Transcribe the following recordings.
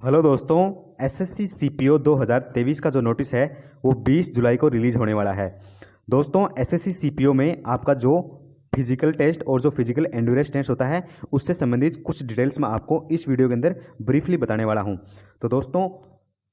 Hello दोस्तों। SSC CPO 2023 का जो नोटिस है वो 20 जुलाई को रिलीज होने वाला है। दोस्तों एसएससी सीपीओ में आपका जो फिजिकल टेस्ट और जो फिजिकल एंड्योरेंस टेस्ट होता है उससे संबंधित कुछ डिटेल्स मैं आपको इस वीडियो के अंदर ब्रीफली बताने वाला हूं। तो दोस्तों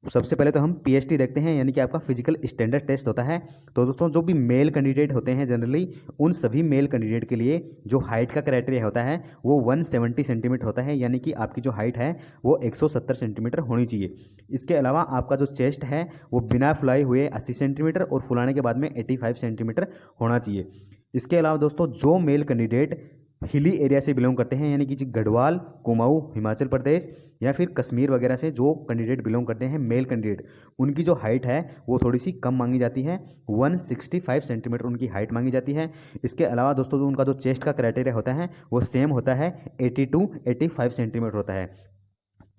सबसे पहले तो हम पीएसटी देखते हैं, यानी कि आपका फिजिकल स्टैंडर्ड टेस्ट होता है। तो दोस्तों जो भी मेल कैंडिडेट होते हैं जनरली उन सभी मेल कैंडिडेट के लिए जो हाइट का क्राइटेरिया होता है वो 170 सेंटीमीटर होता है, यानी कि आपकी जो हाइट है वो 170 सेंटीमीटर होनी चाहिए। इसके अलावा आपका जो चेस्ट है वो बिना फुलाए हुए 80 सेंटीमीटर और फुलाने के बाद में 85 सेंटीमीटर होना चाहिए। इसके अलावा दोस्तों जो मेल कैंडिडेट हिली एरिया से बिलोंग करते हैं, यानी कि गढ़वाल, कुमाऊं, हिमाचल प्रदेश या फिर कश्मीर वगैरह से जो कैंडिडेट बिलोंग करते हैं मेल कैंडिडेट, उनकी जो हाइट है वो थोड़ी सी कम मांगी जाती है, 165 सेंटीमीटर उनकी हाइट मांगी जाती है। इसके अलावा दोस्तों जो उनका जो चेस्ट का क्राइटेरिया होता है वो सेम होता है, 85 सेंटीमीटर होता है।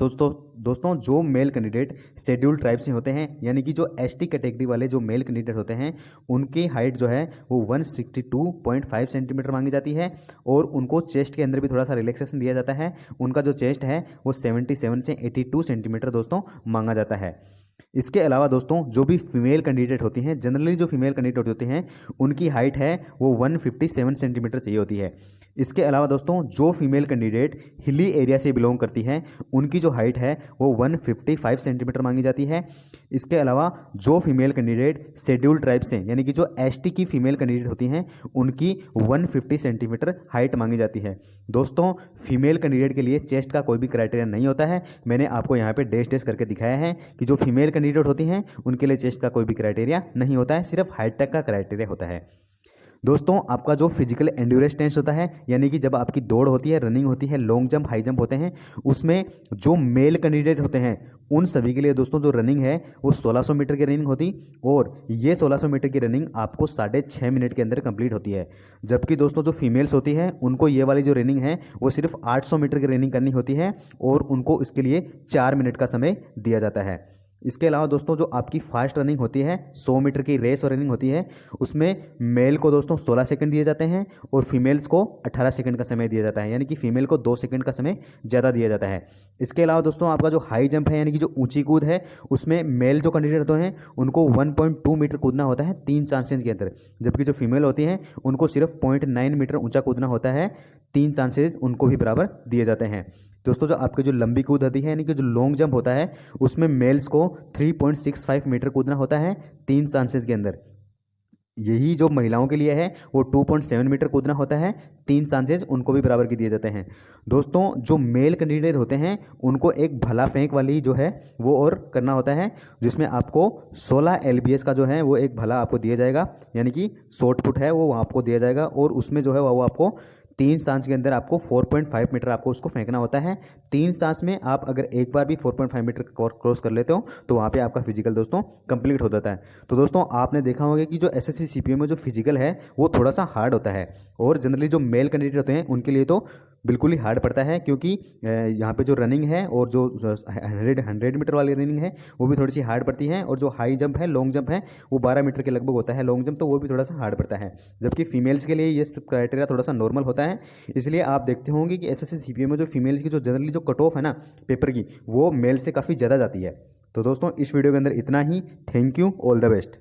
दोस्तों जो मेल कैंडिडेट शेड्यूल्ड ट्राइब से होते हैं, यानी कि जो एसटी कैटेगरी वाले जो मेल कैंडिडेट होते हैं उनकी हाइट जो है वो 162.5 सेंटीमीटर मांगी जाती है और उनको चेस्ट के अंदर भी थोड़ा सा रिलैक्सेशन दिया जाता है। उनका जो चेस्ट है वो 77 से 82 सेंटीमीटर दोस्तों मांगा जाता है। इसके अलावा दोस्तों जो भी फीमेल कैंडिडेट होती हैं, जनरली जो फीमेल कैंडिडेट होती हैं उनकी हाइट है वो 157 सेंटीमीटर चाहिए होती है। इसके अलावा दोस्तों जो फीमेल कैंडिडेट हिली एरिया से बिलोंग करती हैं उनकी जो हाइट है वो 155 सेंटीमीटर मांगी जाती है। इसके अलावा जो फीमेल कैंडिडेट शेड्यूल्ड ट्राइब से, यानी कि जो एसटी की फीमेल कैंडिडेट होती हैं उनकी 150 सेंटीमीटर हाइट मांगी जाती है। दोस्तों फीमेल कैंडिडेट के लिए चेस्ट का कोई भी क्राइटेरिया नहीं होता है। मैंने आपको यहाँ पे डैश डैश करके दिखाया है कि जो फीमेल कैंडिडेट होती हैं उनके लिए चेस्ट का कोई भी क्राइटेरिया नहीं होता है, सिर्फ हाइट तक का क्राइटेरिया होता है। दोस्तों आपका जो फिजिकल एंड्योरेंस टेस्ट होता है, यानी कि जब आपकी दौड़ होती है, रनिंग होती है, लॉन्ग जंप, हाई जंप होते हैं, उसमें जो मेल कैंडिडेट होते हैं उन सभी के लिए दोस्तों जो रनिंग है वो 1600 मीटर की रनिंग होती और ये 1600 मीटर की रनिंग आपको 6.5 मिनट के अंदर कंप्लीट होती है। जबकि दोस्तों जो फीमेल्स होती हैं उनको ये वाली जो रनिंग है वो सिर्फ 800 मीटर की रनिंग करनी होती है और उनको इसके लिए 4 मिनट का समय दिया जाता है। इसके अलावा दोस्तों जो आपकी फास्ट रनिंग होती है, 100 मीटर की रेस और रनिंग होती है, उसमें मेल को दोस्तों 16 सेकंड दिए जाते हैं और फीमेल्स को 18 सेकंड का समय दिया जाता है, यानी कि फीमेल को 2 सेकंड का समय ज़्यादा दिया जाता है। इसके अलावा दोस्तों आपका जो हाई जंप है, यानी कि जो ऊंची कूद है, उसमें मेल जो कैंडिडेट होते हैं उनको 1.2 मीटर कूदना होता है 3 चांसेस के अंदर, जबकि जो फीमेल होती हैं उनको सिर्फ 0.9 मीटर ऊंचा कूदना होता है, 3 चांसेस उनको भी बराबर दिए जाते हैं। दोस्तों जो आपकी जो लंबी कूद होती है, यानी कि जो लॉन्ग जंप होता है, उसमें मेल्स को 3.65 मीटर कूदना होता है 3 चांसेस के अंदर। यही जो महिलाओं के लिए है वो 2.7 मीटर कूदना होता है, 3 चांसेस उनको भी बराबर के दिए जाते हैं। दोस्तों जो मेल कैंडिडेट होते हैं उनको एक भला फेंक वाली जो है वो और करना होता है, जिसमें आपको 16 एलबीएस का जो है वो एक भला आपको दिया जाएगा, यानी कि शॉर्ट पुट है वो आपको दिया जाएगा और उसमें जो है वो आपको 3 सांस के अंदर आपको 4.5 मीटर आपको उसको फेंकना होता है। 3 सांस में आप अगर एक बार भी 4.5 मीटर क्रॉस कर लेते हो तो वहाँ पे आपका फिजिकल दोस्तों कंप्लीट हो जाता है। तो दोस्तों आपने देखा होगा कि जो एसएससी सीपीओ में जो फिजिकल है वो थोड़ा सा हार्ड होता है और जनरली जो मेल कैंडिडेट होते हैं उनके लिए तो बिल्कुल ही हार्ड पड़ता है, क्योंकि यहाँ पे जो रनिंग है और जो 100 मीटर वाली रनिंग है वो भी थोड़ी सी हार्ड पड़ती है और जो हाई जंप है, लॉन्ग जंप है, वो 12 मीटर के लगभग होता है लॉन्ग जंप, तो वो भी थोड़ा सा हार्ड पड़ता है। जबकि फीमेल्स के लिए ये क्राइटेरिया थोड़ा सा नॉर्मल होता है। इसलिए आप देखते होंगे कि एसएससी सीपीओ में जो फीमेल्स की जो जनरली जो कट ऑफ है ना पेपर की, वो मेल से काफ़ी ज़्यादा जाती है। तो दोस्तों इस वीडियो के अंदर इतना ही। Thank you, all the best.